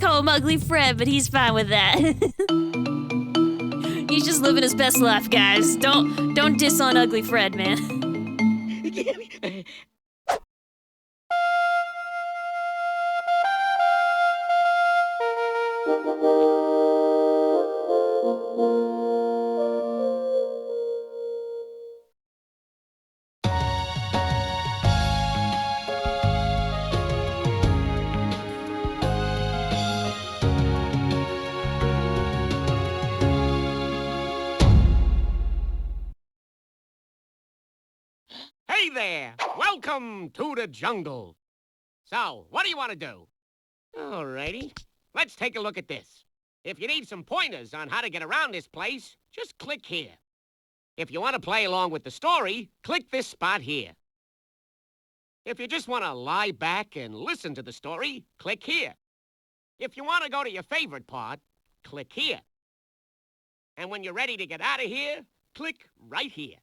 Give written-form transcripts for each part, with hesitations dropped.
call him Ugly Fred, but he's fine with that. He's just living his best life, guys. Don't diss on Ugly Fred, man. Hey there! Welcome to the jungle. So, what do you want to do? Alrighty. Let's take a look at this. If you need some pointers on how to get around this place, just click here. If you want to play along with the story, click this spot here. If you just want to lie back and listen to the story, click here. If you want to go to your favorite part, click here. And when you're ready to get out of here, click right here.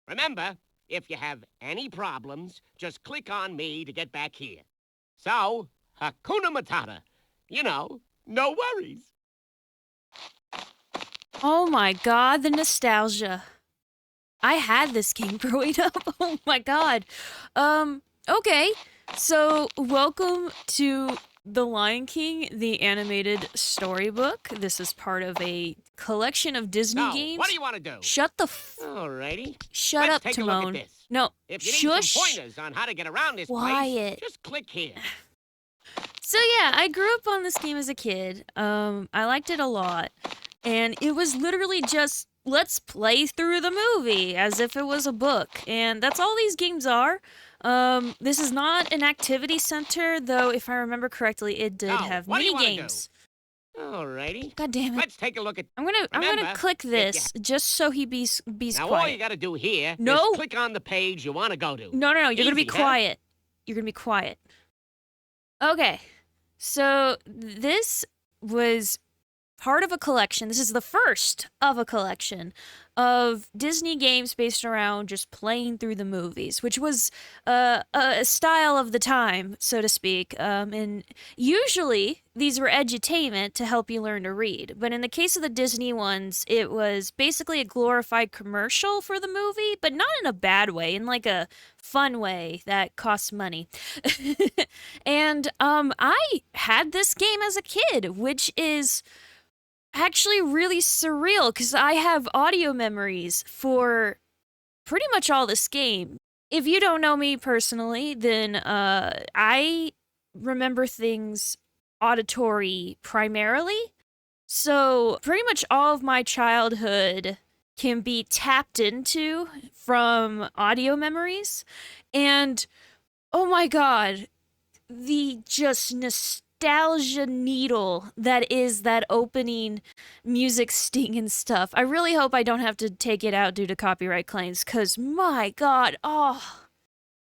Remember, if you have any problems, just click on me to get back here. So, Hakuna Matata. You know, no worries. Oh my god, the nostalgia. I had this game growing up. Oh my god. Okay. So, welcome to The Lion King, the animated storybook. This is part of a collection of Disney games. What do you want to do? Shut the Alrighty. Shut Let's up, take Timon. a look at this. No, if you shush. need some pointers on how to get around this Quiet. place, just click here. So yeah, I grew up on this game as a kid. I liked it a lot. And it was literally just, let's play through the movie as if it was a book. And that's all these games are. This is not an activity center, though if I remember correctly, it did have mini games. Alrighty. God damn it. Let's take a look at. I'm gonna click this just so he be's now, quiet. all you gotta do here is click on the page you want to go to. No, you're gonna be Easy, huh? quiet. You're gonna be quiet. Okay, so this was part of a collection. This is the first of a collection of Disney games based around just playing through the movies, which was a style of the time, so to speak. And usually these were edutainment to help you learn to read. But in the case of the Disney ones, it was basically a glorified commercial for the movie, but not in a bad way, in like a fun way that costs money. And I had this game as a kid, which is actually really surreal because I have audio memories for pretty much all this game. If you don't know me personally, then I remember things auditory primarily. So pretty much all of my childhood can be tapped into from audio memories. And oh my god, the just nostalgia needle that is that opening music sting and stuff. I really hope I don't have to take it out due to copyright claims, because my god,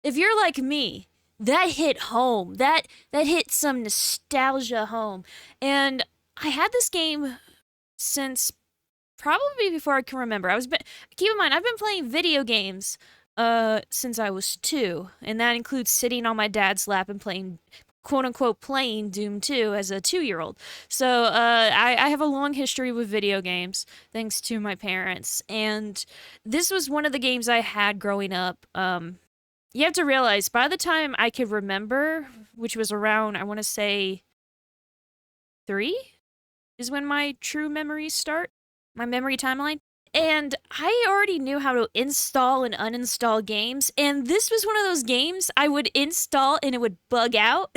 if you're like me, that hit home. That hit some nostalgia home. And I had this game since probably before I can remember. Keep in mind, I've been playing video games since I was 2, and that includes sitting on my dad's lap and playing, quote-unquote, playing Doom 2 as a 2-year-old. So I have a long history with video games, thanks to my parents. And this was one of the games I had growing up. You have to realize, by the time I could remember, which was around, I want to say, 3? Is when my true memories start. My memory timeline. And I already knew how to install and uninstall games, and this was one of those games I would install and it would bug out.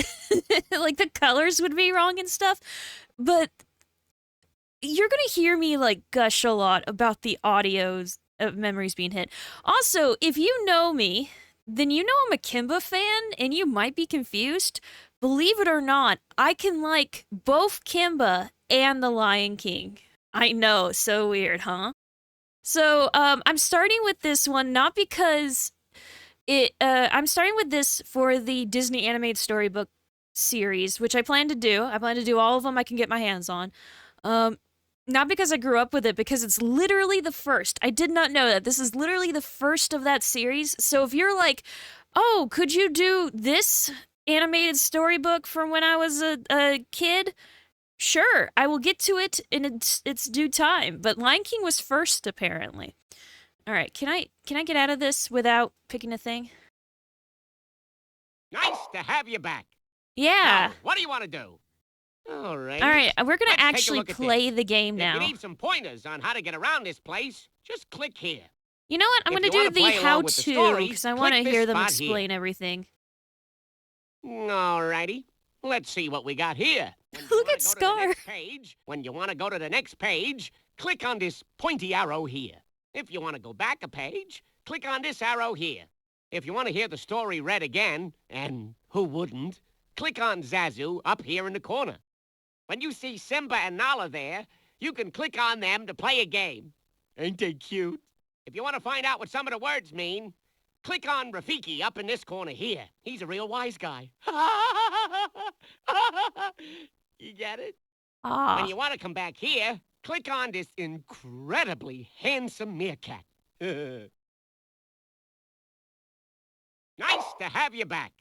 Like, the colors would be wrong and stuff. But you're gonna hear me, like, gush a lot about the audios of memories being hit. Also, if you know me, then you know I'm a Kimba fan, and you might be confused. Believe it or not, I can like both Kimba and The Lion King. I know, so weird, huh? So, I'm starting with this one, not because I'm starting with this for the Disney Animated Storybook series, which I plan to do. I plan to do all of them I can get my hands on. Not because I grew up with it, because it's literally the first. I did not know that. This is literally the first of that series. So if you're like, oh, could you do this animated storybook from when I was a kid, sure, I will get to it in its due time. But Lion King was first, apparently. All right, can I get out of this without picking a thing? Nice to have you back. Yeah. So, what do you want to do? All right. All right, we're gonna Let's take a actually look at play this. the game If now. you need some pointers on how to get around this place, just click here. You know what? I'm If gonna you do wanna the play along with the how-to story, because I want to click this hear them spot here. explain everything. All righty. Let's see what we got here. Look at Scar. When you want to go to the next page, click on this pointy arrow here. If you want to go back a page, click on this arrow here. If you want to hear the story read again, and who wouldn't, click on Zazu up here in the corner. When you see Simba and Nala there, you can click on them to play a game. Ain't they cute? If you want to find out what some of the words mean, click on Rafiki up in this corner here. He's a real wise guy. You get it? Ah. When you want to come back here, click on this incredibly handsome meerkat. Nice to have you back.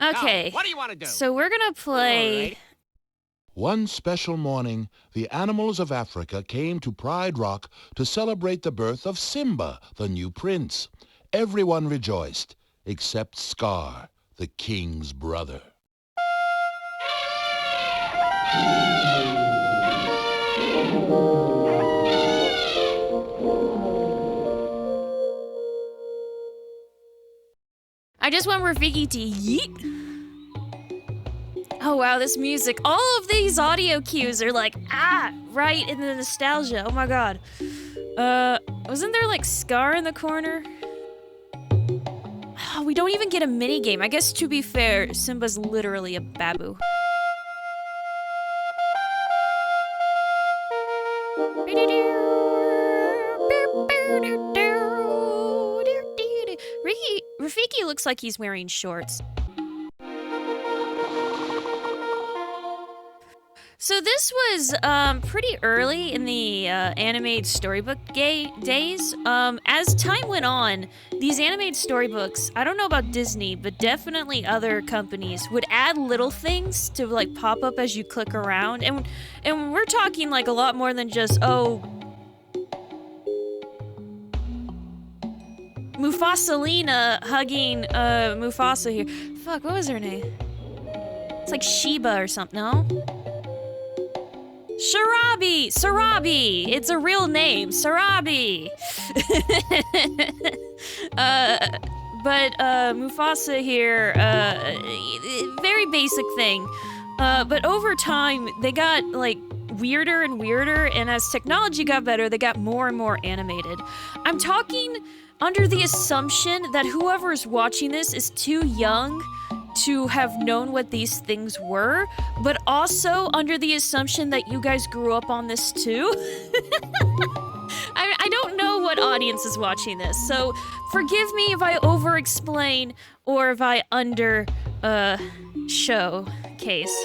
Okay. So, what do you want to do? So we're gonna play. Right. One special morning, the animals of Africa came to Pride Rock to celebrate the birth of Simba, the new prince. Everyone rejoiced, except Scar, the king's brother. I just want Rafiki to yeet. Oh wow, this music. All of these audio cues are like, right in the nostalgia. Oh my god. Wasn't there like Scar in the corner? Oh, we don't even get a minigame. I guess to be fair, Simba's literally a babu. Rafiki looks like he's wearing shorts. So this was pretty early in the animated storybook days. As time went on, these animated storybooks, I don't know about Disney, but definitely other companies would add little things to like pop up as you click around, and we're talking like a lot more than just Mufasalina hugging Mufasa here. Fuck, what was her name? It's like Sheba or something, no? Sarabi! It's a real name, Sarabi! But Mufasa here, very basic thing. But over time, they got, like, weirder and weirder, and as technology got better, they got more and more animated. I'm talking under the assumption that whoever's watching this is too young to have known what these things were, but also under the assumption that you guys grew up on this too. I don't know what audience is watching this, so forgive me if I over-explain or if I showcase.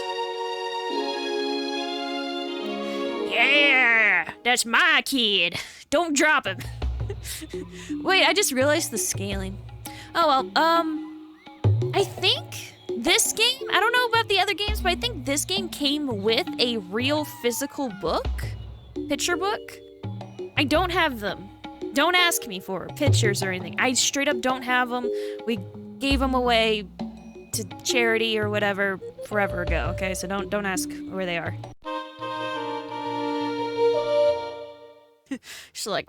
Yeah, that's my kid. Don't drop him. Wait, I just realized the scaling. Oh well, I think this game, I don't know about the other games, but I think this game came with a real physical book, picture book. I don't have them. Don't ask me for pictures or anything. I straight up don't have them. We gave them away to charity or whatever forever ago, okay? So don't ask where they are. She's like,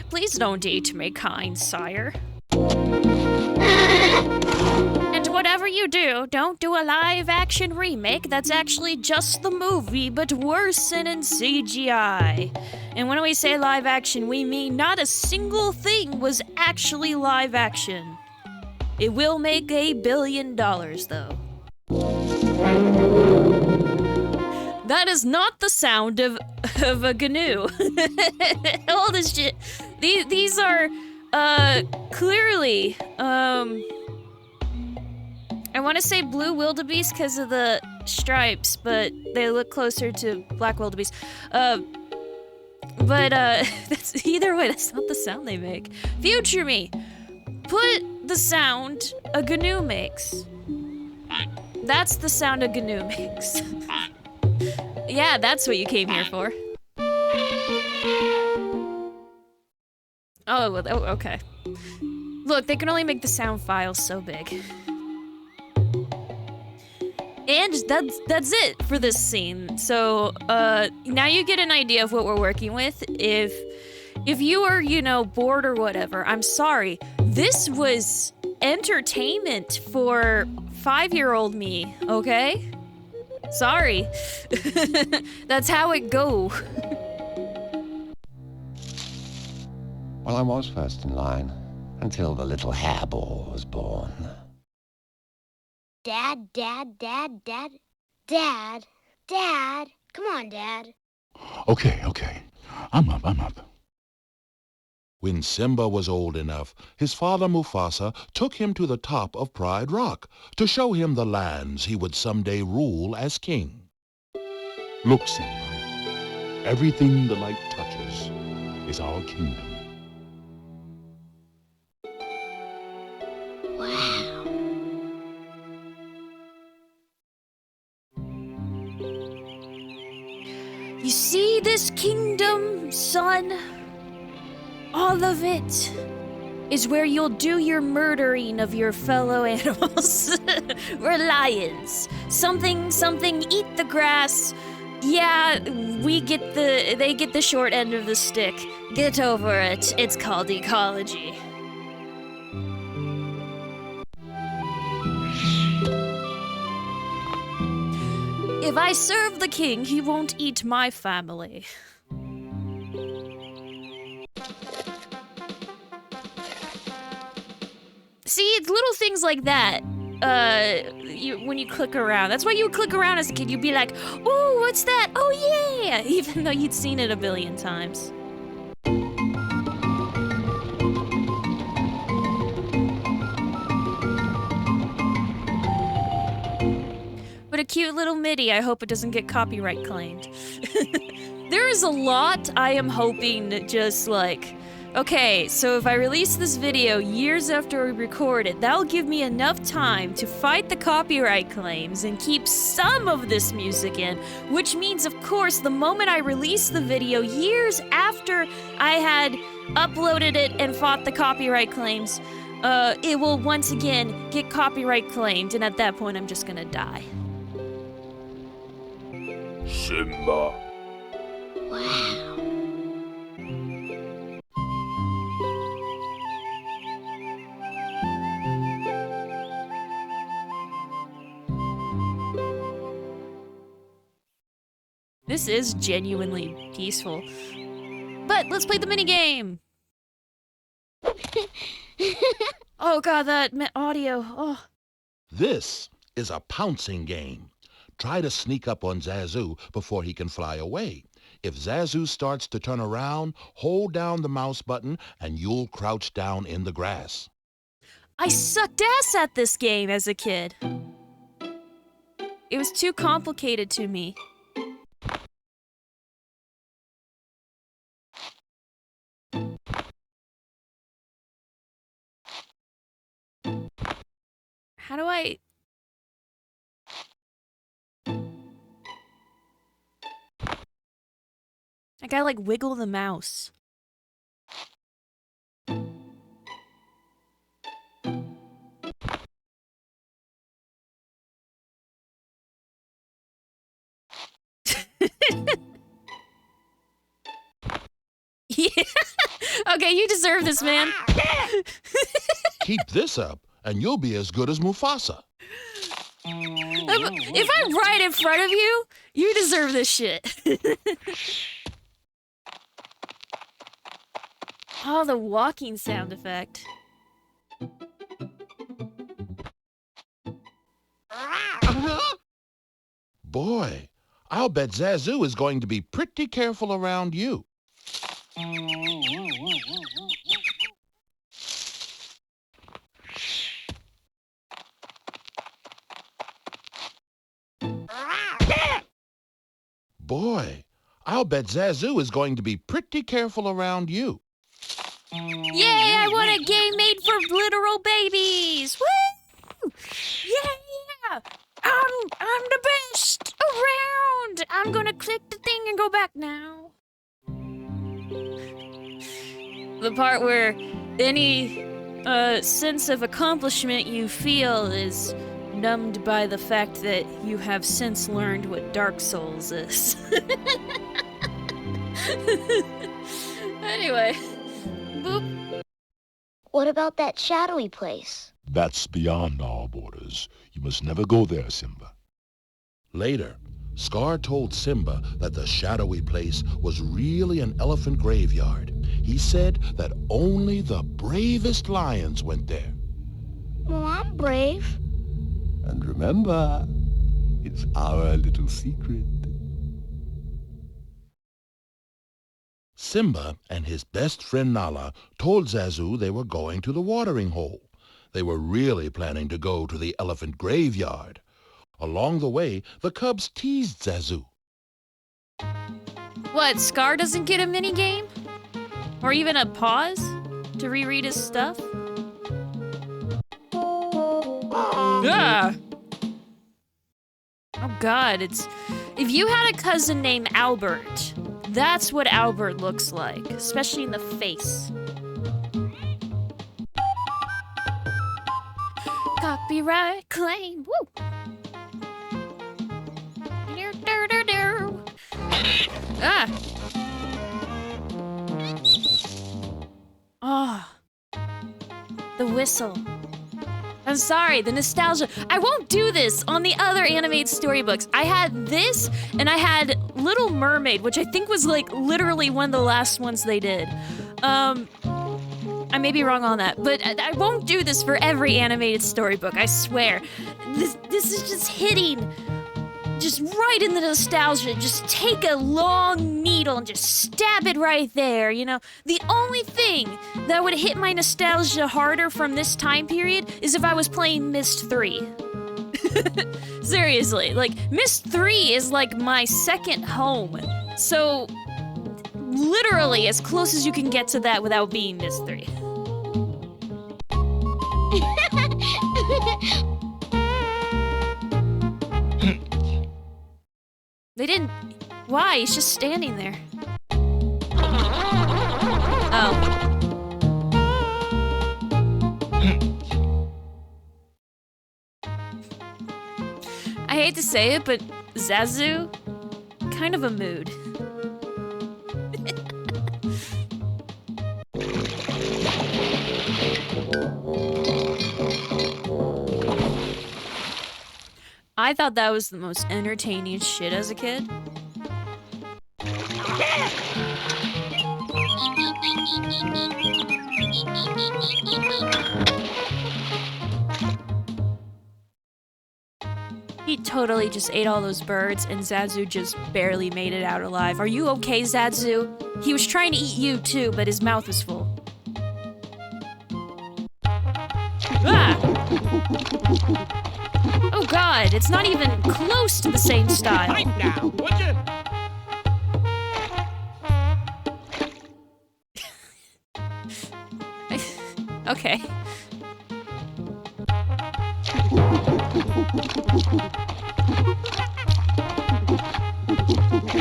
Please don't eat me, kind sire. And whatever you do, don't do a live-action remake that's actually just the movie, but worse and in CGI. And when we say live-action, we mean not a single thing was actually live-action. It will make $1 billion, though. That is not the sound of a GNU. All this shit. These are, clearly, I want to say blue wildebeest because of the stripes, but they look closer to black wildebeest. That's either way, that's not the sound they make. Future me, put the sound a GNU makes. That's the sound a GNU makes. Yeah, that's what you came here for. Oh, okay. Look, they can only make the sound files so big. And that's it for this scene. So, now you get an idea of what we're working with. If you are, you know, bored or whatever, I'm sorry. This was entertainment for 5-year-old me, okay? Sorry. That's how it go. Well, I was first in line until the little hairball was born. Dad, Dad, Dad, Dad, Dad, Dad. Come on, Dad. Okay. I'm up. When Simba was old enough, his father Mufasa took him to the top of Pride Rock to show him the lands he would someday rule as king. Look, Simba. Everything the light touches is our kingdom. Wow. You see this kingdom, son? All of it is where you'll do your murdering of your fellow animals. We're lions. Something, eat the grass. Yeah, they get the short end of the stick. Get over it. It's called ecology. If I serve the king, he won't eat my family. See, it's little things like that. When you click around. That's why you would click around as a kid. You'd be like, "Oh, what's that? Oh yeah!" Even though you'd seen it a billion times. But a cute little MIDI. I hope it doesn't get copyright claimed. There is a lot I am hoping that just like. Okay, so if I release this video years after we record it, that'll give me enough time to fight the copyright claims and keep some of this music in, which means, of course, the moment I release the video years after I had uploaded it and fought the copyright claims, it will once again get copyright claimed, and at that point, I'm just gonna die. Simba. Wow. This is genuinely peaceful. But let's play the minigame! Oh god, that audio. Oh. This is a pouncing game. Try to sneak up on Zazu before he can fly away. If Zazu starts to turn around, hold down the mouse button and you'll crouch down in the grass. I sucked ass at this game as a kid. It was too complicated to me. How do I... I gotta like wiggle the mouse. Yeah. Okay, you deserve this, man. Keep this up and you'll be as good as Mufasa. If I'm right in front of you, you deserve this shit. Oh, the walking sound effect. Boy, I'll bet Zazu is going to be pretty careful around you. Boy, I'll bet Zazu is going to be pretty careful around you. Yay, I want a game made for literal babies! Woo! Yeah! The part where any sense of accomplishment you feel is numbed by the fact that you have since learned what Dark Souls is. Anyway. Boop. What about that shadowy place? That's beyond our borders. You must never go there, Simba. Later, Scar told Simba that the shadowy place was really an elephant graveyard. He said that only the bravest lions went there. Well, I'm brave. And remember, it's our little secret. Simba and his best friend Nala told Zazu they were going to the watering hole. They were really planning to go to the elephant graveyard. Along the way, the cubs teased Zazu. What, Scar doesn't get a minigame? Or even a pause to reread his stuff? Ah! Oh god, it's... If you had a cousin named Albert, that's what Albert looks like, especially in the face. Copyright claim, woo! Ah! Oh. The whistle. I'm sorry, the nostalgia. I won't do this on the other animated storybooks. I had this, and I had Little Mermaid, which I think was like literally one of the last ones they did. I may be wrong on that, but I won't do this for every animated storybook, I swear. This is just hitting just right in the nostalgia. Just take a long needle and just stab it right there, you know? The only thing that would hit my nostalgia harder from this time period is if I was playing Myst 3. Seriously, like, Myst 3 is like my second home. So, literally as close as you can get to that without being Myst 3. They didn't... Why? He's just standing there. Oh. I hate to say it, but Zazu, kind of a mood. I thought that was the most entertaining shit as a kid. He totally just ate all those birds, and Zazu just barely made it out alive. Are you okay, Zazu? He was trying to eat you too, but his mouth was full. Ah! Oh god, it's not even close to the same style. Pipe now, would you? Okay.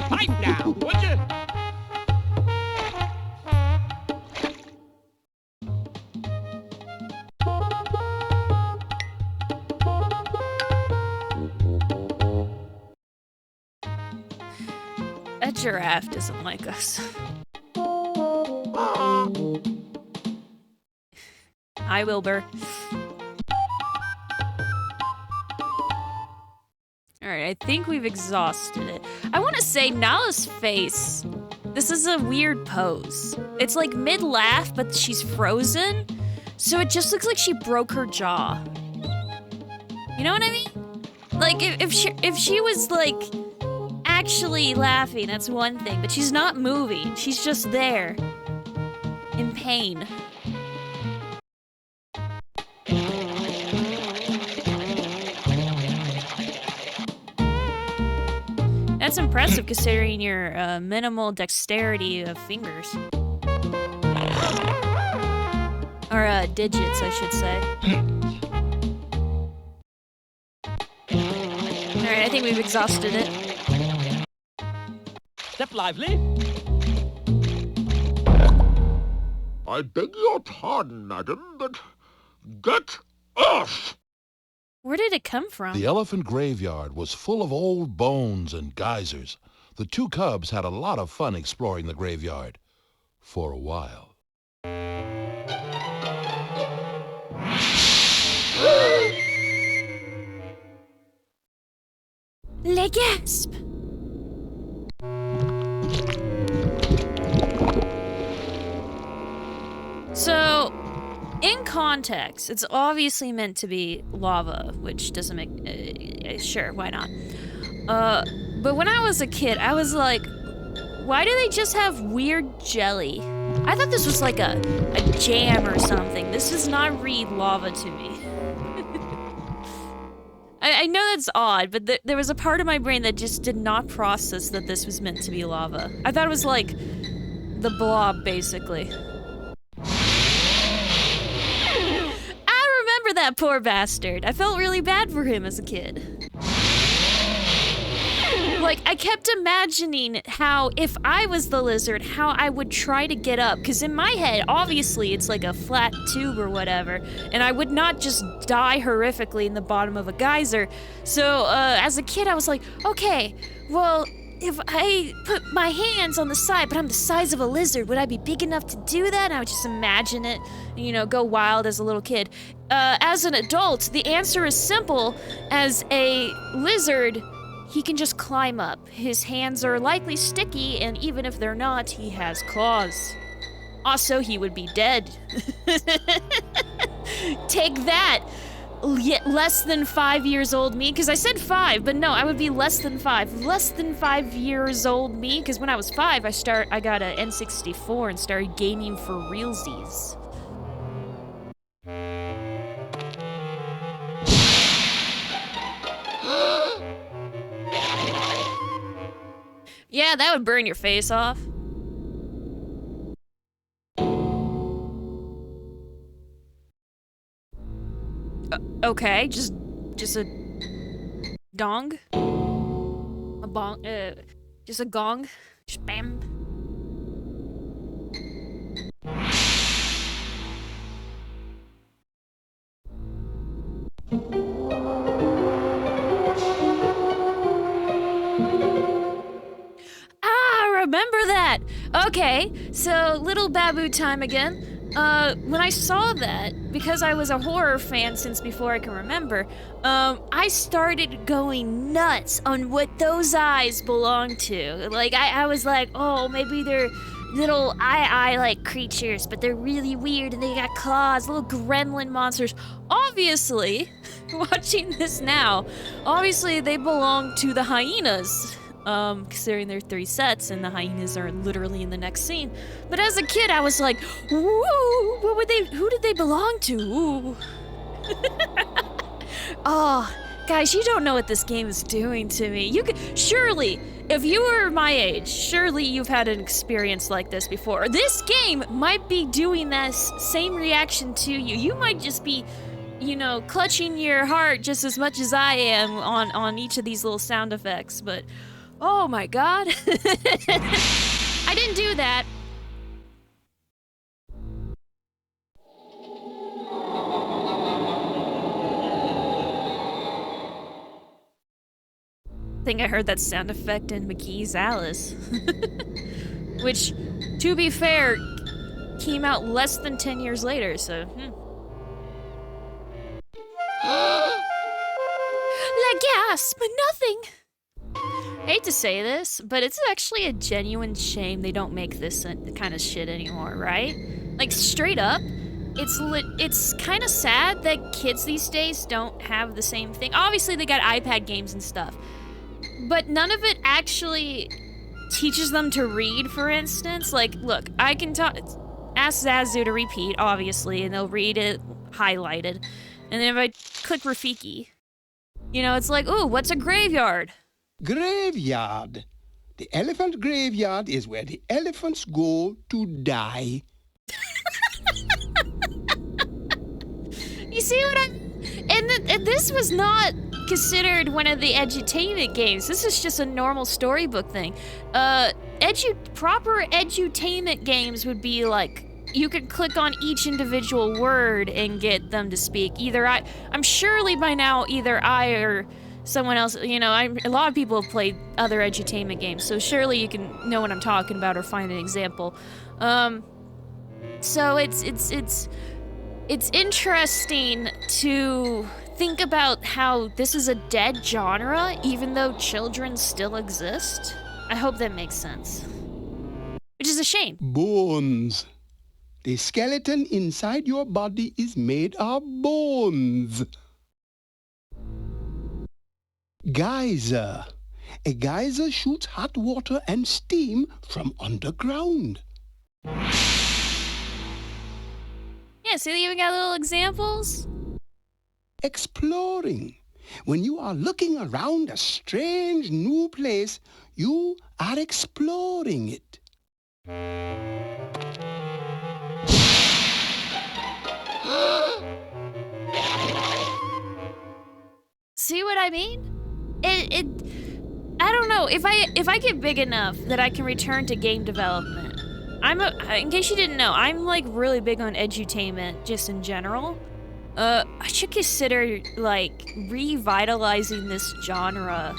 Pipe now, would you? That giraffe doesn't like us. Hi, Wilbur. Alright, I think we've exhausted it. I want to say Nala's face. This is a weird pose. It's like mid-laugh, but she's frozen. So it just looks like she broke her jaw. You know what I mean? Like, if she was, like, actually laughing, that's one thing. But she's not moving. She's just there. In pain. That's impressive considering your minimal dexterity of fingers. Or digits, I should say. Alright, I think we've exhausted it. Step lively. I beg your pardon, madam, but get off! Where did it come from? The elephant graveyard was full of old bones and geysers. The two cubs had a lot of fun exploring the graveyard. For a while. Le gasp! So, in context, it's obviously meant to be lava, which doesn't make... sure, why not? But when I was a kid, I was like, why do they just have weird jelly? I thought this was like a jam or something. This does not read lava to me. I know that's odd, but there was a part of my brain that just did not process that this was meant to be lava. I thought it was like the blob, basically. I remember that poor bastard. I felt really bad for him as a kid. Like, I kept imagining how, if I was the lizard, how I would try to get up. Because in my head, obviously, it's like a flat tube or whatever. And I would not just die horrifically in the bottom of a geyser. So, as a kid, I was like, okay, well, if I put my hands on the side, but I'm the size of a lizard, would I be big enough to do that? And I would just imagine it, you know, go wild as a little kid. As an adult, the answer is simple. As a lizard, he can just climb up. His hands are likely sticky, and even if they're not, he has claws. Also, he would be dead. Take that, less than 5 years old me, because I said 5, but no, I would be less than 5. Less than 5 years old me, because when I was 5, I got an N64 and started gaming for realsies. Yeah, that would burn your face off. Okay, just a dong? A bong, just a gong? Spam. Remember that! Okay, so little Babu time again. When I saw that, because I was a horror fan since before I can remember, I started going nuts on what those eyes belong to. Like, I was like, oh, maybe they're little eye-like creatures, but they're really weird and they got claws, little gremlin monsters. Obviously, watching this now, obviously they belong to the hyenas. Considering there are 3 sets and the hyenas are literally in the next scene. But as a kid, I was like, woo, who did they belong to? Ooh. Oh, guys, you don't know what this game is doing to me. Surely, if you were my age, surely you've had an experience like this before. This game might be doing that same reaction to you. You might just be, you know, clutching your heart just as much as I am on each of these little sound effects, but oh my god. I didn't do that. I think I heard that sound effect in McGee's Alice. Which, to be fair, came out less than 10 years later, so La gasp! Nothing! I hate to say this, but it's actually a genuine shame they don't make this kind of shit anymore, right? Like, straight up, it's kind of sad that kids these days don't have the same thing. Obviously, they got iPad games and stuff, but none of it actually teaches them to read, for instance. Like, look, I can ask Zazu to repeat, obviously, and they'll read it highlighted. And then if I click Rafiki, you know, it's like, ooh, what's a graveyard? Graveyard. The elephant graveyard is where the elephants go to die. You see what and this was not considered one of the edutainment games. This is just a normal storybook thing. Proper edutainment games would be like you could click on each individual word and get them to speak. I'm surely by now either I or someone else, a lot of people have played other edutainment games, so surely you can know what I'm talking about or find an example. So it's interesting to think about how this is a dead genre, even though children still exist. I hope that makes sense. Which is a shame. Bones. The skeleton inside your body is made of bones. Geyser. A geyser shoots hot water and steam from underground. Yeah, see, they even got little examples. Exploring. When you are looking around a strange new place, you are exploring it. See what I mean? I don't know, if I get big enough that I can return to game development. In case you didn't know, I'm like really big on edutainment just in general. I should consider like revitalizing this genre.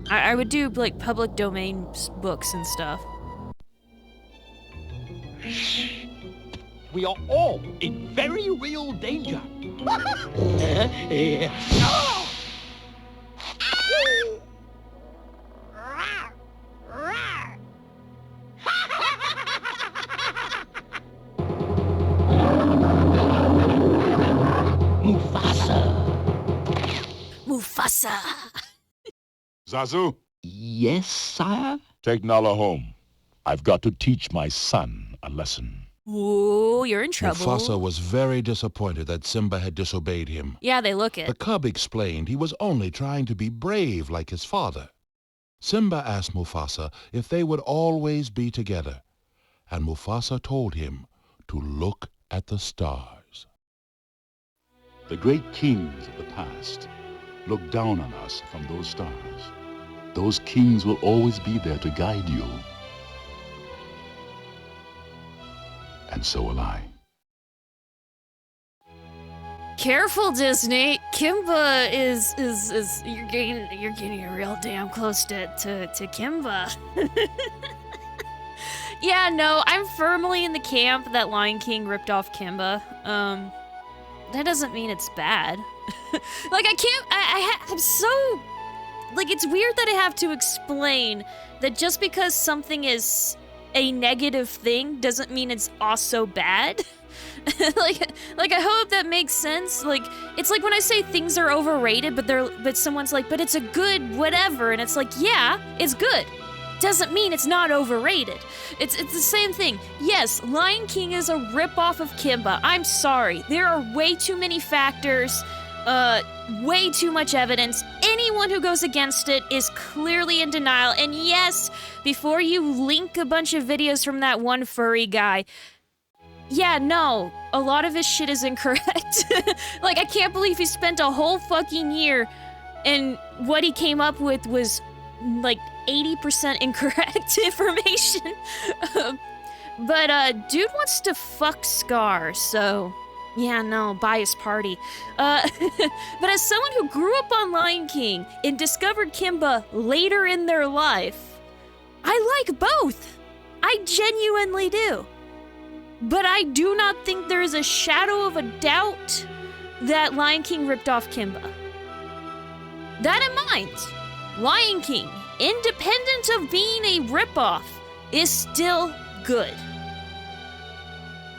I would do like public domain books and stuff. We are all in very real danger. Mufasa! Zazu, Yes, sire? take Nala home. I've got to teach my son a lesson. Whoa, you're in trouble. Mufasa was very disappointed that Simba had disobeyed him. Yeah, they look it. The cub explained he was only trying to be brave like his father. Simba asked Mufasa if they would always be together, and Mufasa told him to look at the stars. The great kings of the past look down on us from those stars. Those kings will always be there to guide you. And so will I. Careful, Disney. Kimba is you're getting real damn close to Kimba. Yeah, no, I'm firmly in the camp that Lion King ripped off Kimba. That doesn't mean it's bad. Like, I'm so... Like, it's weird that I have to explain that just because something is a negative thing doesn't mean it's also bad. like I hope that makes sense. Like, it's like when I say things are overrated, but someone's like, but it's a good whatever, and it's like, yeah, it's good. Doesn't mean it's not overrated. It's the same thing. Yes, Lion King is a ripoff of Kimba. I'm sorry. There are way too many factors, way too much evidence. Anyone who goes against it is clearly in denial. And yes, before you link a bunch of videos from that one furry guy, yeah, no, a lot of his shit is incorrect. Like, I can't believe he spent a whole fucking year and what he came up with was, like, 80% incorrect information. But dude wants to fuck Scar, so yeah, no, bias party. But as someone who grew up on Lion King and discovered Kimba later in their life, I like both. I genuinely do. But I do not think there is a shadow of a doubt that Lion King ripped off Kimba. That in mind, Lion King, independent of being a ripoff, is still good.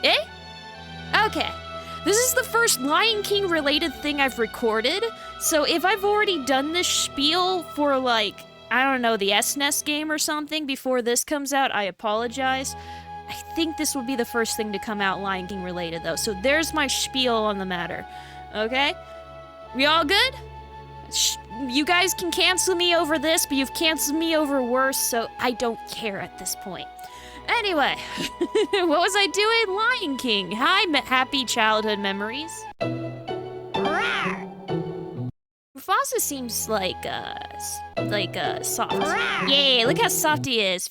Eh? Okay. This is the first Lion King related thing I've recorded, so if I've already done this spiel for, like, I don't know, the SNES game or something before this comes out, I apologize. I think this will be the first thing to come out Lion King related, though, so there's my spiel on the matter. Okay? We all good? You guys can cancel me over this, but you've canceled me over worse, so I don't care at this point. Anyway, what was I doing? Lion King. Hi, happy childhood memories. Mufasa seems like soft. Yeah, look how soft he is.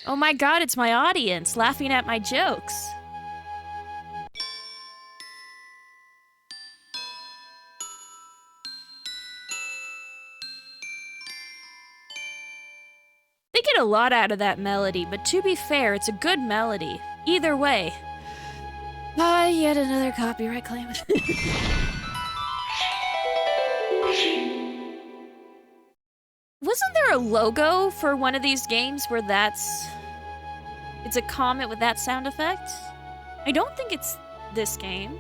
Oh my god, it's my audience laughing at my jokes. They get a lot out of that melody, but to be fair, it's a good melody. Either way. Yet another copyright claim. Wasn't there a logo for one of these games where it's a comet with that sound effect? I don't think it's this game.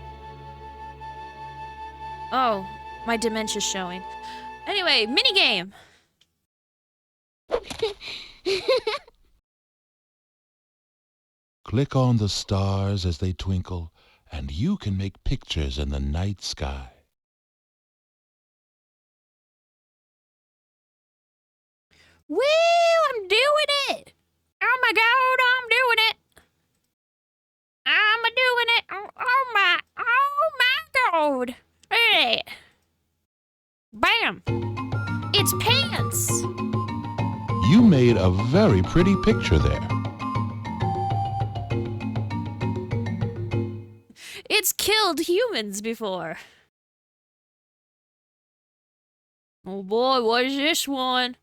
Oh, my dementia's showing. Anyway, minigame! Click on the stars as they twinkle, and you can make pictures in the night sky. Woo! I'm doing it! Oh my god, I'm doing it! I'm doing it! Oh my god! Hey! Bam! It's pants! You made a very pretty picture there. It's killed humans before. Oh boy, what is this one?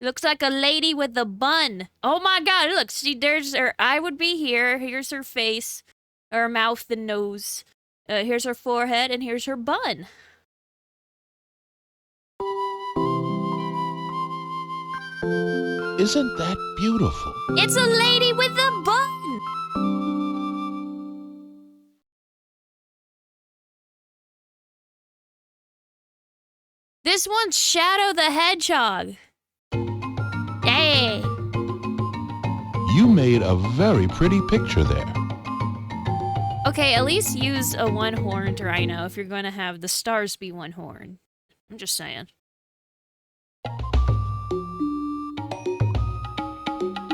Looks like a lady with a bun. Oh my god, look, see, there's her, I would be here. Here's her face, her mouth and nose. Here's her forehead, and here's her bun. Isn't that beautiful? It's a lady with a bun! This one's Shadow the Hedgehog. Hey! You made a very pretty picture there. Okay, at least use a one-horned rhino if you're going to have the stars be one horn. I'm just saying.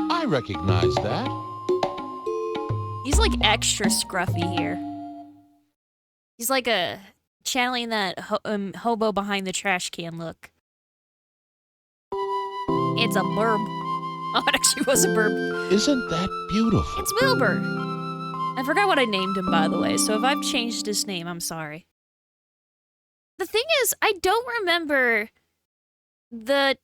I recognize that. He's like extra scruffy here. He's like channeling that hobo behind the trash can look. It's a burb. Oh, it actually was a burb. Isn't that beautiful? It's Wilbur. I forgot what I named him, by the way, so if I've changed his name, I'm sorry. The thing is, I don't remember the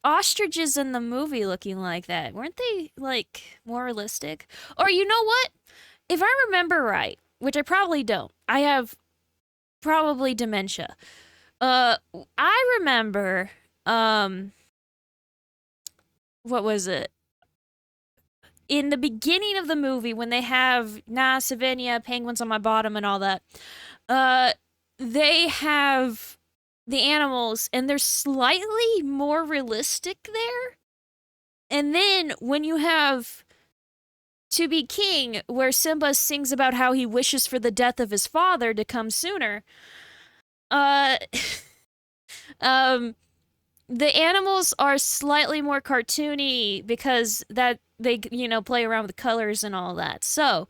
ostriches in the movie looking like that. Weren't they, like, more realistic? Or you know what? If I remember right, which I probably don't, I have probably dementia. I remember, what was it? In the beginning of the movie, when they have Savannah, penguins on my bottom and all that, they have the animals, and they're slightly more realistic there. And then when you have To Be King, where Simba sings about how he wishes for the death of his father to come sooner, the animals are slightly more cartoony because that they, play around with the colors and all that. So,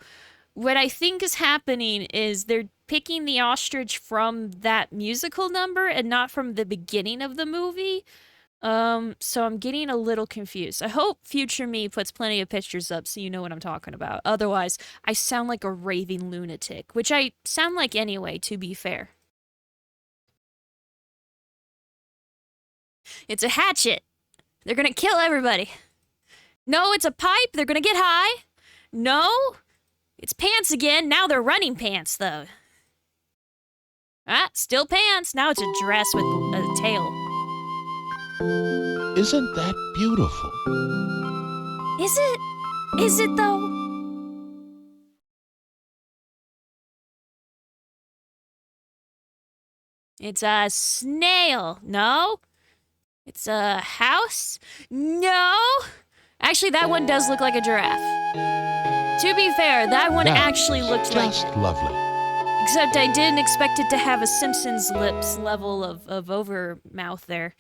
what I think is happening is they're picking the ostrich from that musical number and not from the beginning of the movie. So I'm getting a little confused. I hope future me puts plenty of pictures up so you know what I'm talking about. Otherwise, I sound like a raving lunatic, which I sound like anyway, to be fair. It's a hatchet. They're gonna kill everybody. No, it's a pipe. They're gonna get high. No, it's pants again. Now they're running pants, though. Ah, still pants. Now it's a dress with a tail. Isn't that beautiful? Is it? Is it, though? It's a snail. No. It's a house? No! Actually, that one does look like a giraffe. To be fair, that one actually looked like... just lovely. Except I didn't expect it to have a Simpsons lips level of over mouth there.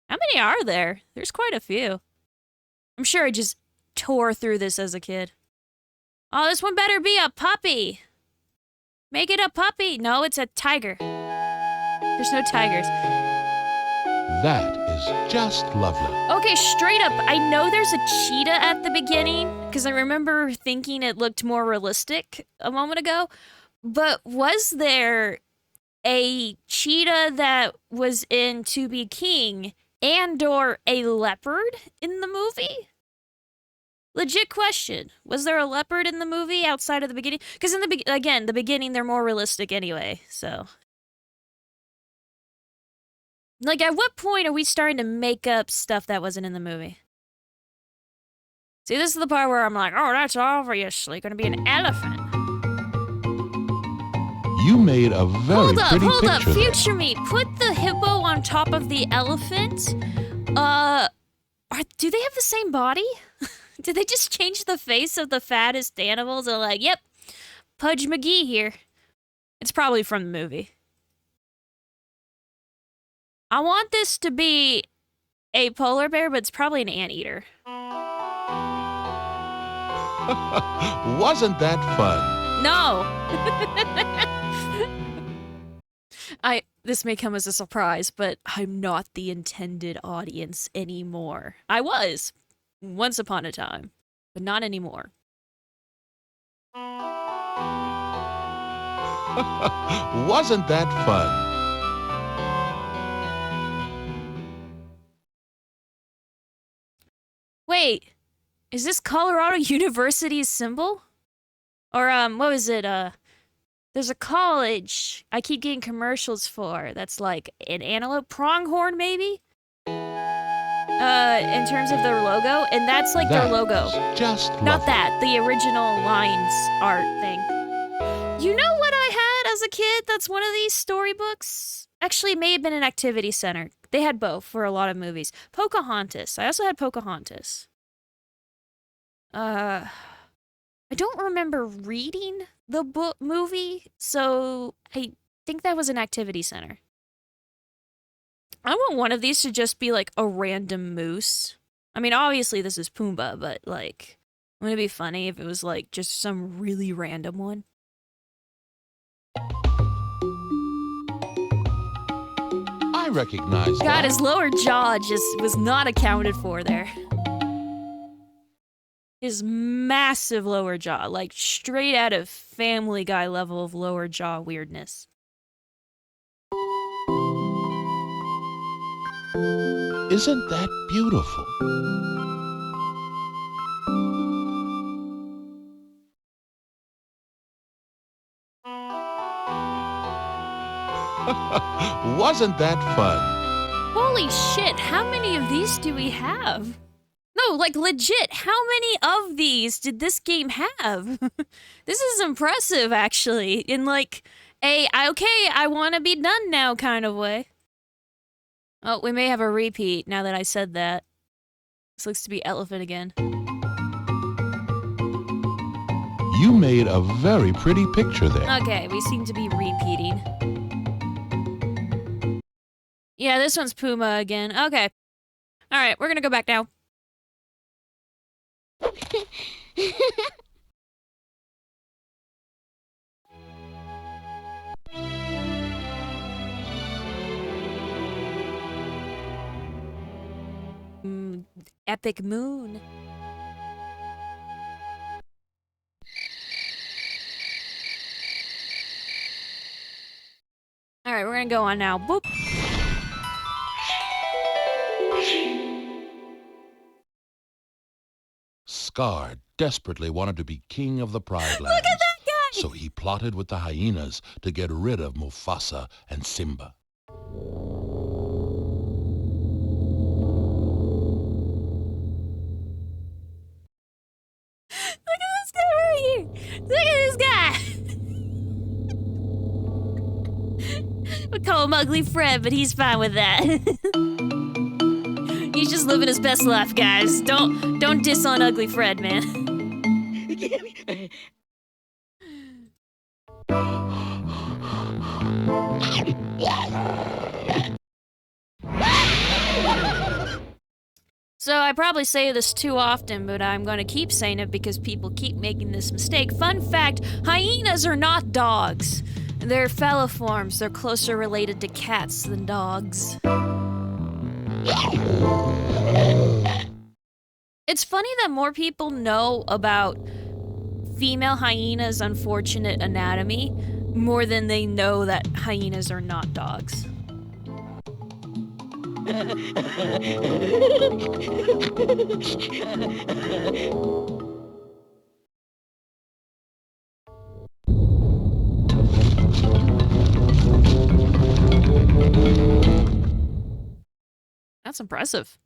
How many are there? There's quite a few. I'm sure I just tore through this as a kid. Oh, this one better be a puppy. Make it a puppy. No, it's a tiger. There's no tigers. That was just lovely. Okay, straight up, I know there's a cheetah at the beginning, because I remember thinking it looked more realistic a moment ago, but was there a cheetah that was in To Be King and/or a leopard in the movie? Legit question. Was there a leopard in the movie outside of the beginning? Because in the beginning, they're more realistic anyway, so. Like, at what point are we starting to make up stuff that wasn't in the movie? See, this is the part where I'm like, oh, that's obviously going to be an elephant. You made a very pretty hold up, picture there. future me. Put the hippo on top of the elephant. Do they have the same body? Did they just change the face of the fattest animals and like, yep, Pudge McGee here. It's probably from the movie. I want this to be a polar bear, but it's probably an anteater. Wasn't that fun? No. This may come as a surprise, but I'm not the intended audience anymore. I was once upon a time, but not anymore. Wasn't that fun? Wait, is this Colorado University's symbol? Or, what was it, there's a college I keep getting commercials for that's like an antelope pronghorn, maybe? In terms of their logo, and that's like their logo. Just Not lovely. that, the original lines art thing. You know what I had as a kid that's one of these storybooks? Actually, it may have been an activity center. They had both for a lot of movies. Pocahontas. I also had Pocahontas. I don't remember reading the movie, so I think that was an activity center. I want one of these to just be like a random moose. I mean, obviously this is Pumbaa, but like, wouldn't it be funny if it was like just some really random one? I recognize God, that. his lower jaw just was not accounted for there. His massive lower jaw, like straight out of Family Guy level of lower jaw weirdness. Isn't that beautiful? Wasn't that fun? Holy shit, how many of these do we have? No, like legit, how many of these did this game have? This is impressive, actually, in like a, okay, I want to be done now kind of way. Oh, we may have a repeat now that I said that. This looks to be elephant again. You made a very pretty picture there. Okay, we seem to be repeating. Yeah, this one's Puma again. Okay. Alright, we're gonna go back now. Epic Moon. Alright, we're gonna go on now. Boop. Scar desperately wanted to be king of the Pride Lands. Look at that guy! So he plotted with the hyenas to get rid of Mufasa and Simba. Look at this guy right here! Look at this guy! We call him Ugly Fred, but he's fine with that. He's just living his best life, guys. Don't diss on Ugly Fred, man. So I probably say this too often, but I'm going to keep saying it because people keep making this mistake. Fun fact, hyenas are not dogs. They're feliforms. They're closer related to cats than dogs. It's funny that more people know about female hyenas' unfortunate anatomy more than they know that hyenas are not dogs. That's impressive.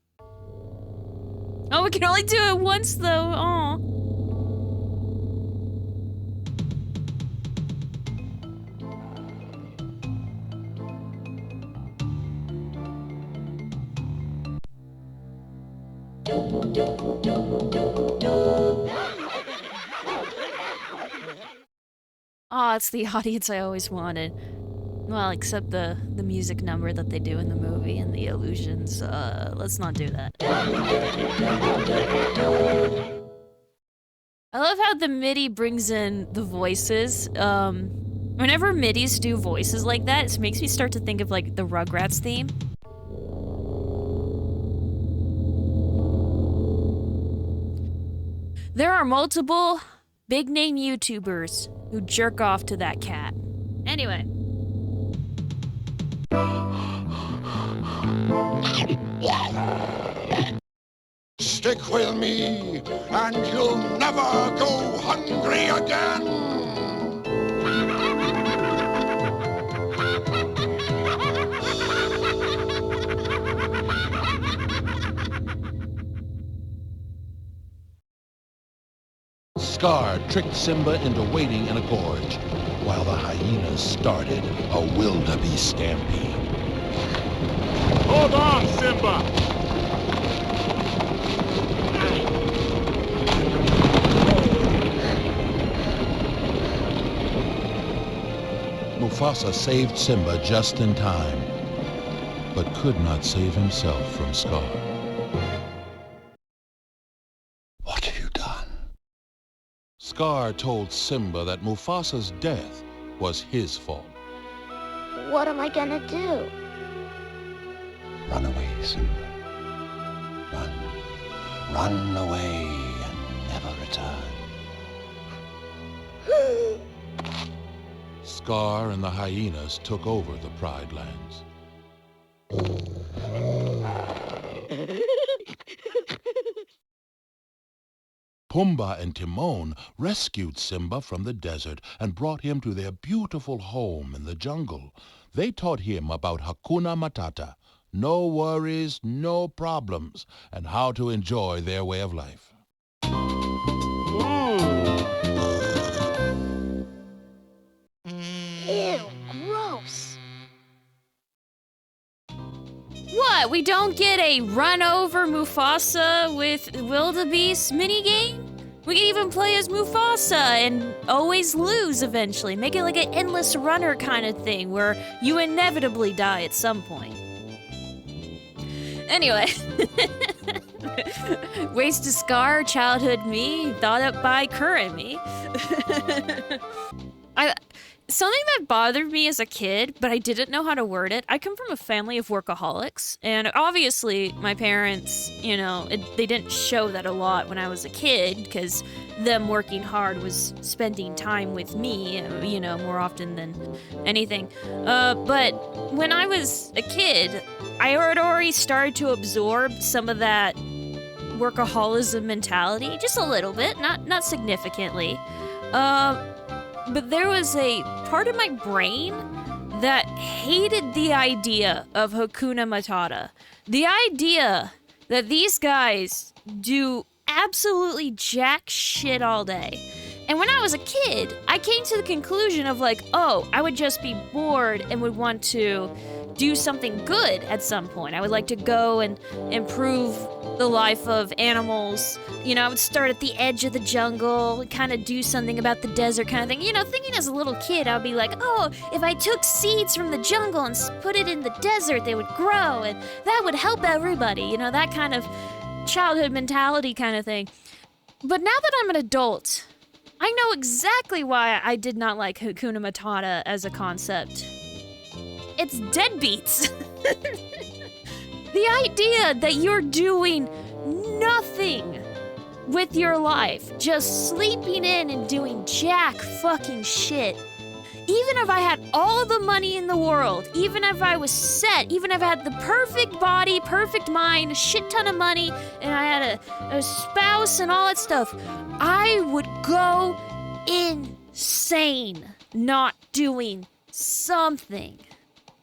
Oh, we can only do it once though. Aw. Oh, it's the audience I always wanted. Well, except the music number that they do in the movie and the illusions. Let's not do that. I love how the MIDI brings in the voices. Whenever MIDIs do voices like that, it makes me start to think of like the Rugrats theme. There are multiple big-name YouTubers who jerk off to that cat. Anyway. Stick with me, and you'll never go hungry again. Scar tricked Simba into waiting in a gorge, while the hyenas started a wildebeest stampede. Hold on, Simba! Mufasa saved Simba just in time, but could not save himself from Scar. What have you done? Scar told Simba that Mufasa's death was his fault. What am I gonna do? Run away, Simba. Run. Run away and never return. Scar and the hyenas took over the Pride Lands. Pumbaa and Timon rescued Simba from the desert and brought him to their beautiful home in the jungle. They taught him about Hakuna Matata, no worries, no problems, and how to enjoy their way of life. Ew, gross. What? We don't get a run over Mufasa with wildebeest minigame? We can even play as Mufasa and always lose eventually. Make it like an endless runner kind of thing where you inevitably die at some point. Anyway. Ways to scar childhood me, thought up by current me. Something that bothered me as a kid, but I didn't know how to word it. I come from a family of workaholics, and obviously my parents, you know, they didn't show that a lot when I was a kid, because them working hard was spending time with me, you know, more often than anything. But when I was a kid, I had already started to absorb some of that workaholism mentality, just a little bit, not significantly. But there was a part of my brain that hated the idea of Hakuna Matata. The idea that these guys do absolutely jack shit all day. And when I was a kid, I came to the conclusion of like, oh, I would just be bored and would want to do something good at some point. I would like to go and improve the life of animals. You know, I would start at the edge of the jungle, kind of do something about the desert kind of thing. You know, thinking as a little kid, I would be like, oh, if I took seeds from the jungle and put it in the desert, they would grow, and that would help everybody. You know, that kind of childhood mentality kind of thing. But now that I'm an adult, I know exactly why I did not like Hakuna Matata as a concept. It's deadbeats. The idea that you're doing nothing with your life, just sleeping in and doing jack fucking shit. Even if I had all the money in the world, even if I was set, even if I had the perfect body, perfect mind, a shit ton of money, and I had a spouse and all that stuff, I would go insane not doing something.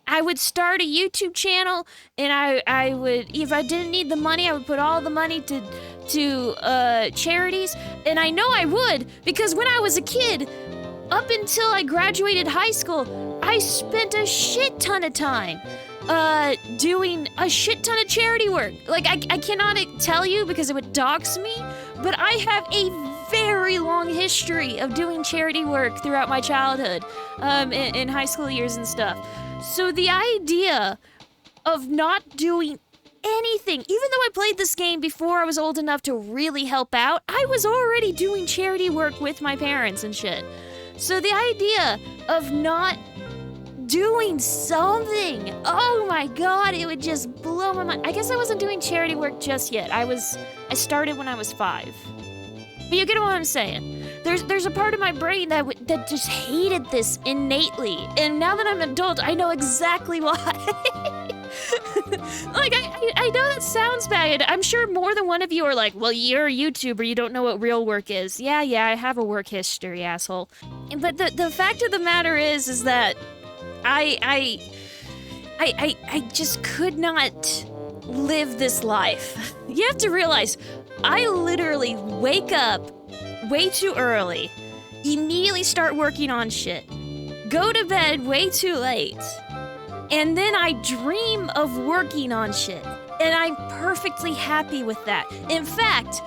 I would start a YouTube channel, and I would, if I didn't need the money, I would put all the money to charities, and I know I would, because when I was a kid, up until I graduated high school, I spent a shit ton of time doing a shit ton of charity work. Like, I cannot tell you because it would dox me, but I have a very long history of doing charity work throughout my childhood, in high school years and stuff. So the idea of not doing anything, even though I played this game before I was old enough to really help out, I was already doing charity work with my parents and shit. So the idea of not doing something, oh my god, it would just blow my mind. I guess I wasn't doing charity work just yet. I started when I was 5. But you get what I'm saying. There's a part of my brain that just hated this innately. And now that I'm an adult, I know exactly why. Like, I know that sounds bad. I'm sure more than one of you are like, well, you're a YouTuber, you don't know what real work is. Yeah, I have a work history, asshole. But the fact of the matter is that I just could not live this life. You have to realize, I literally wake up way too early, immediately start working on shit, go to bed way too late, and then I dream of working on shit, and I'm perfectly happy with that. In fact,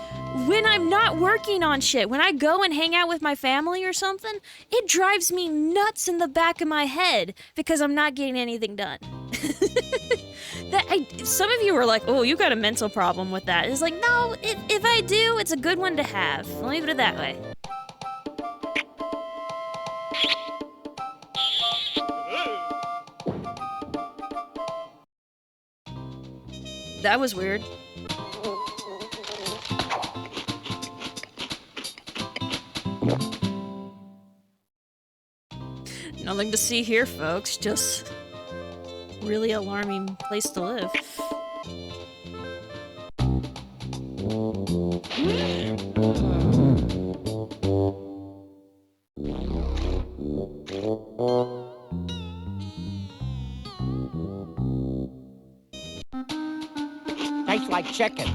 when I'm not working on shit, when I go and hang out with my family or something, it drives me nuts in the back of my head because I'm not getting anything done. Some of you were like, oh, you got a mental problem with that. It's like, no, if I do, it's a good one to have. Let me put it that way. That was weird. Nothing to see here, folks. Just really alarming place to live. Tastes like chicken.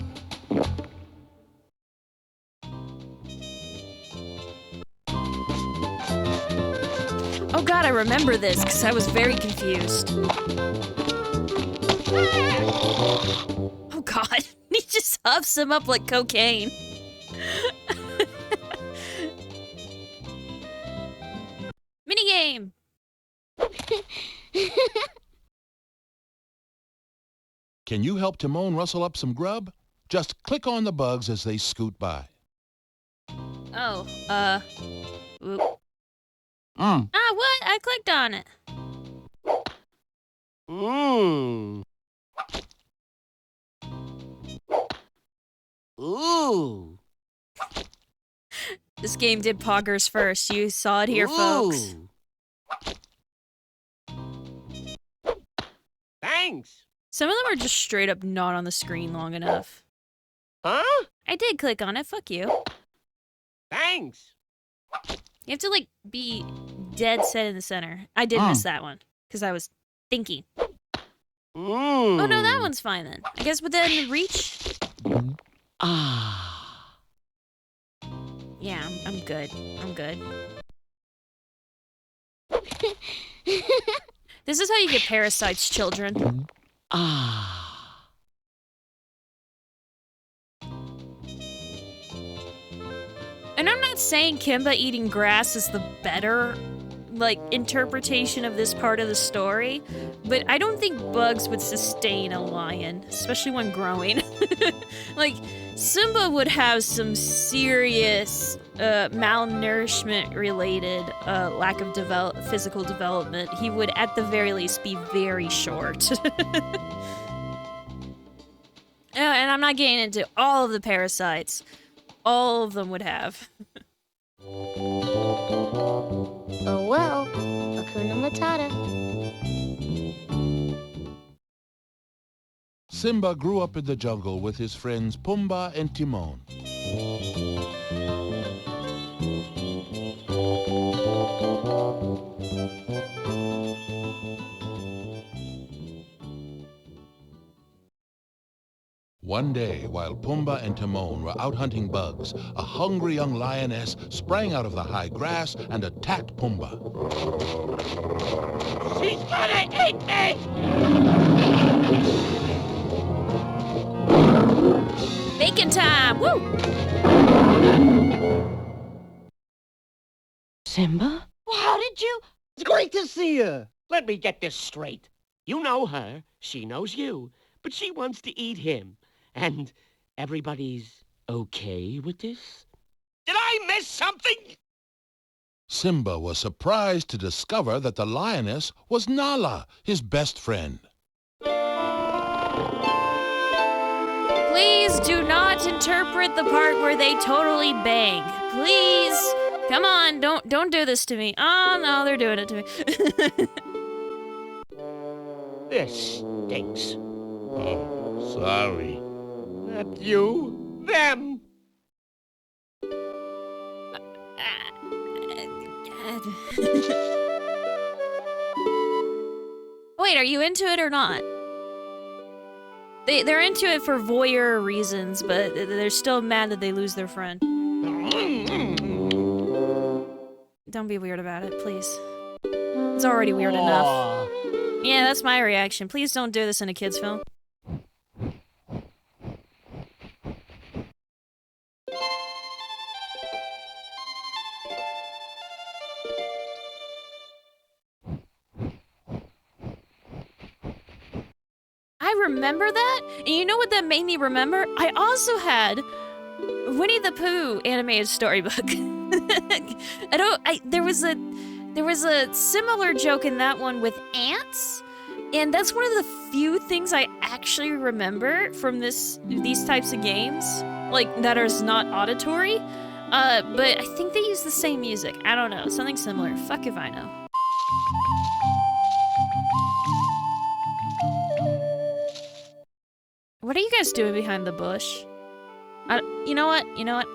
Oh god, I remember this, because I was very confused. Oh god, he just huffs him up like cocaine. Minigame! Can you help Timon rustle up some grub? Just click on the bugs as they scoot by. Oh, whoop. Ah, what? I clicked on it. Mmm. Ooh. This game did poggers first. You saw it here, folks. Thanks. Some of them are just straight up not on the screen long enough. Huh? I did click on it. Fuck you. Thanks. You have to, like, be dead set in the center. I did miss that one, because I was thinking. Oh, no, that one's fine, then. I guess within reach? Ah. Yeah, I'm good. I'm good. This is how you get parasites, children. Ah. And I'm not saying Kimba eating grass is the better, like, interpretation of this part of the story, but I don't think bugs would sustain a lion, especially when growing. Like, Simba would have some serious malnourishment-related lack of physical development. He would, at the very least, be very short. And I'm not getting into all of the parasites. All of them would have. Oh well, Hakuna Matata. Simba grew up in the jungle with his friends Pumbaa and Timon. One day, while Pumbaa and Timon were out hunting bugs, a hungry young lioness sprang out of the high grass and attacked Pumbaa. She's gonna eat me! Bacon time! Woo! Simba? Well, how did you? It's great to see you. Let me get this straight. You know her, she knows you, but she wants to eat him. And everybody's okay with this? Did I miss something? Simba was surprised to discover that the lioness was Nala, his best friend. Please do not interpret the part where they totally bang. Please. Come on, don't do this to me. Oh no, they're doing it to me. This stinks. Oh, sorry. Not you, them. Wait, are you into it or not? They're into it for voyeur reasons, but they're still mad that they lose their friend. Don't be weird about it, please. It's already weird enough. Yeah, that's my reaction. Please don't do this in a kid's film. I remember that, and you know what that made me remember? I also had Winnie the Pooh animated storybook. There was a similar joke in that one with ants, and that's one of the few things I actually remember from these types of games, like that is not auditory. But I think they use the same music. I don't know, something similar. Fuck if I know. What are you guys doing behind the bush? You know what?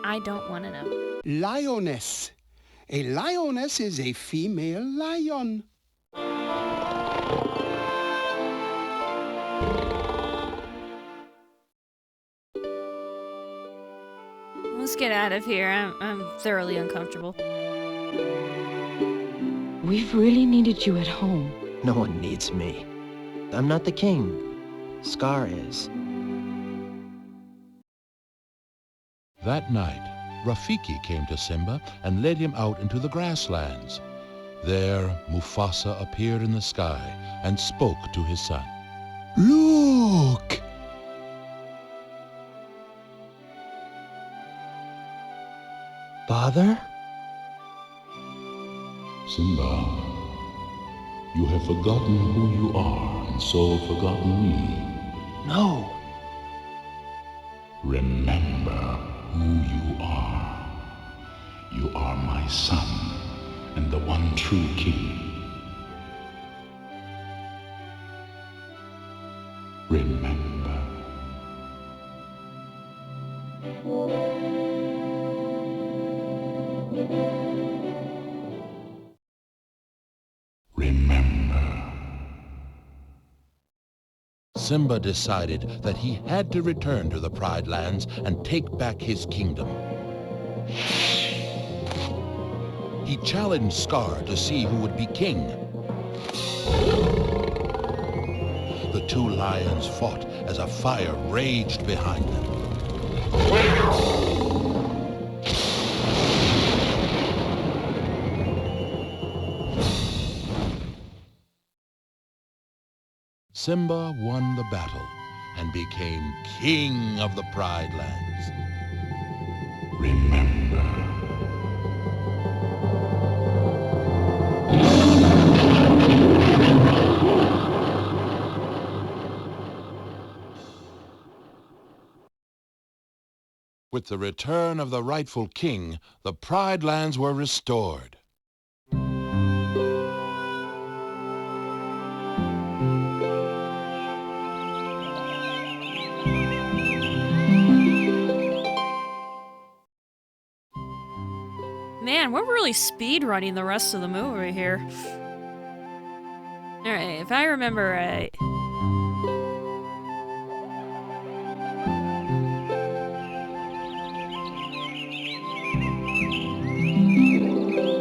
I don't want to know. Lioness. A lioness is a female lion. Let's get out of here. I'm thoroughly uncomfortable. We've really needed you at home. No one needs me. I'm not the king. Scar is. That night, Rafiki came to Simba and led him out into the grasslands. There, Mufasa appeared in the sky and spoke to his son. Look! Father? Simba, you have forgotten who you are and so forgotten me. No. Remember who you are. You are my son and the one true king. Remember. Remember. Simba decided that he had to return to the Pride Lands and take back his kingdom. He challenged Scar to see who would be king. The two lions fought as a fire raged behind them. Simba won the battle and became king of the Pride Lands. Remember. With the return of the rightful king, the Pride Lands were restored. Man, we're really speed running the rest of the movie here. Alright, if I remember right.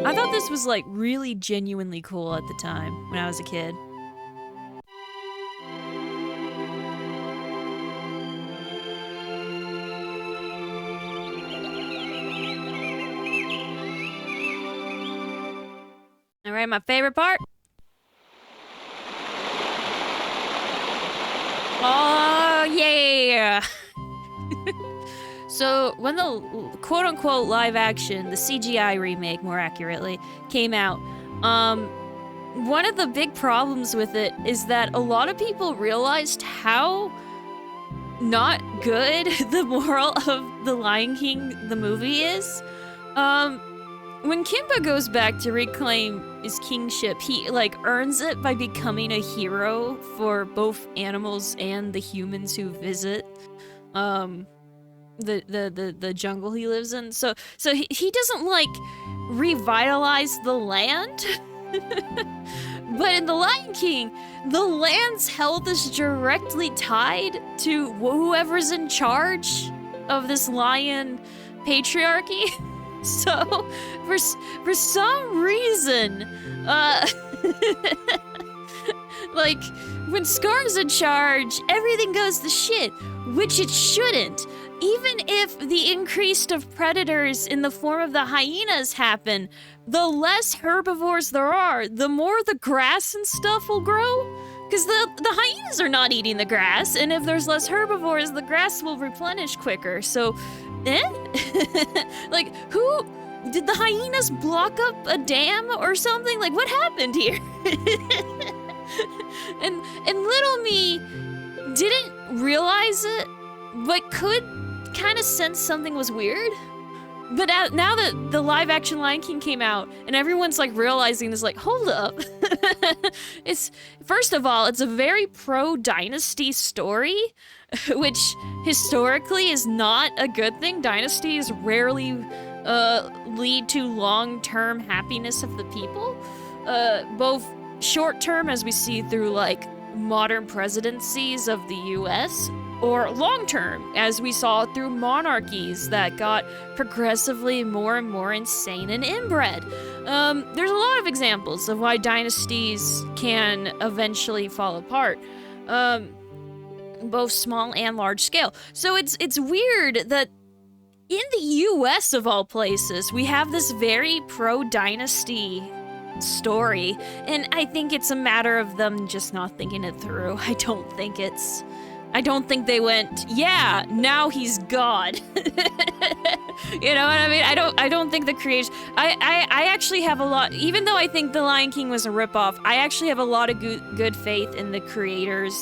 I thought this was like really genuinely cool at the time when I was a kid. Alright, my favorite part. Oh, yeah! So, when the quote-unquote live-action, the CGI remake, more accurately, came out, one of the big problems with it is that a lot of people realized how not good the moral of The Lion King, the movie, is. When Kimba goes back to reclaim his kingship, he, like, earns it by becoming a hero for both animals and the humans who visit, the jungle he lives in. So he doesn't, like, revitalize the land. But in The Lion King, the land's health is directly tied to whoever's in charge of this lion patriarchy. So, for some reason, like, when Scar's in charge, everything goes to shit, which it shouldn't. Even if the increase of predators in the form of the hyenas happen, the less herbivores there are, the more the grass and stuff will grow. Because the hyenas are not eating the grass, and if there's less herbivores, the grass will replenish quicker. So, like, who... Did the hyenas block up a dam or something? Like, what happened here? and little me didn't realize it, but could kind of sense something was weird. But now that the live-action Lion King came out, and everyone's, like, realizing this, like, hold up. It's, first of all, it's a very pro-dynasty story, which historically is not a good thing. Dynasties rarely lead to long-term happiness of the people. Both short-term, as we see through, like, modern presidencies of the US, or long-term, as we saw through monarchies that got progressively more and more insane and inbred. There's a lot of examples of why dynasties can eventually fall apart, both small and large scale. So it's weird that in the US, of all places, we have this very pro-dynasty story, and I think it's a matter of them just not thinking it through. I don't think they went, yeah, now he's God. You know what I mean? I don't think the creators... I actually have a lot... Even though I think The Lion King was a ripoff, I actually have a lot of good faith in the creators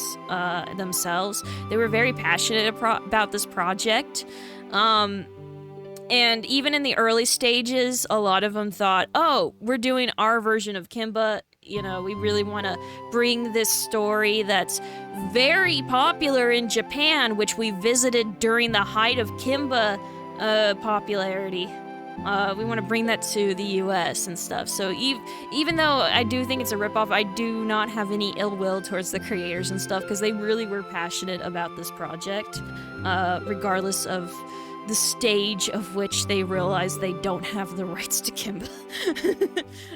themselves. They were very passionate about this project. And even in the early stages, a lot of them thought, oh, we're doing our version of Kimba. You know, we really want to bring this story that's very popular in Japan, which we visited during the height of Kimba popularity. We want to bring that to the US and stuff. So even though I do think it's a ripoff, I do not have any ill will towards the creators and stuff, because they really were passionate about this project, regardless of the stage of which they realize they don't have the rights to Kimba.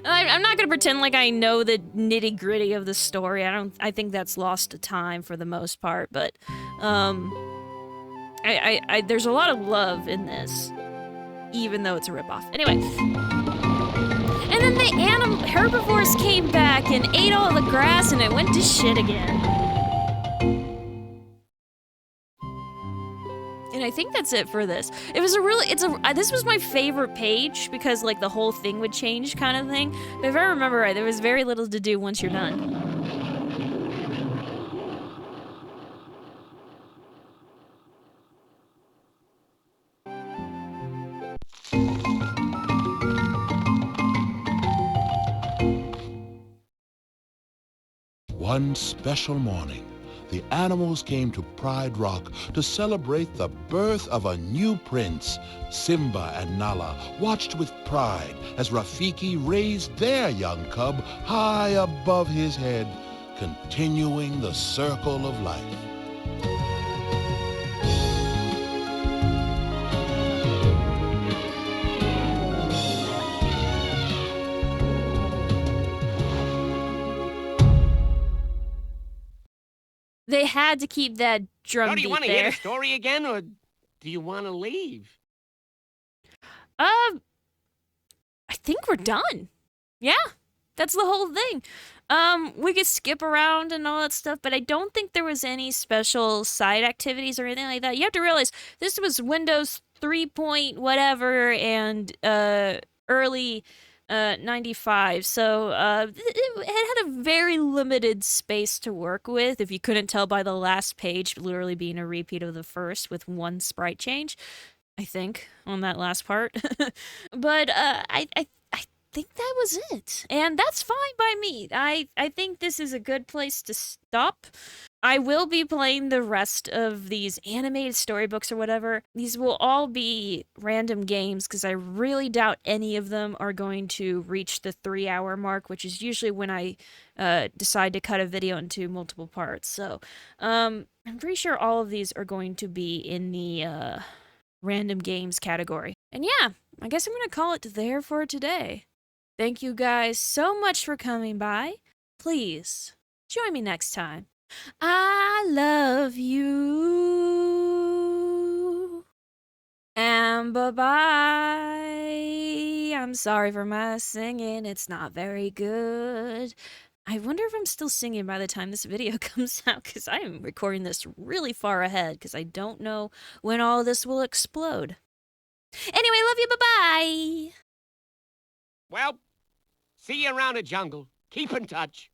I'm not gonna pretend like I know the nitty-gritty of the story. I think that's lost to time for the most part, but there's a lot of love in this, even though it's a ripoff. Anyway. And then the herbivores came back and ate all the grass, and it went to shit again. And I think that's it for this. It was this was my favorite page, because, like, the whole thing would change kind of thing. But if I remember right, there was very little to do once you're done. One special morning, the animals came to Pride Rock to celebrate the birth of a new prince. Simba and Nala watched with pride as Rafiki raised their young cub high above his head, continuing the circle of life. They had to keep that drum So do you beat want to hear there. the story again, or do you want to leave? I think we're done. Yeah, that's the whole thing. We could skip around and all that stuff, but I don't think there was any special side activities or anything like that. You have to realize this was Windows 3 point whatever and early 95, so it had a very limited space to work with, if you couldn't tell by the last page literally being a repeat of the first with one sprite change, I think, on that last part. But I think that was it. And that's fine by me. I think this is a good place to stop. I will be playing the rest of these animated storybooks or whatever. These will all be random games because I really doubt any of them are going to reach the 3-hour mark, which is usually when I decide to cut a video into multiple parts. So I'm pretty sure all of these are going to be in the random games category. And yeah, I guess I'm going to call it there for today. Thank you guys so much for coming by. Please join me next time. I love you. And bye-bye. I'm sorry for my singing. It's not very good. I wonder if I'm still singing by the time this video comes out, because I am recording this really far ahead because I don't know when all this will explode. Anyway, love you. Bye-bye. Well, see you around the jungle. Keep in touch.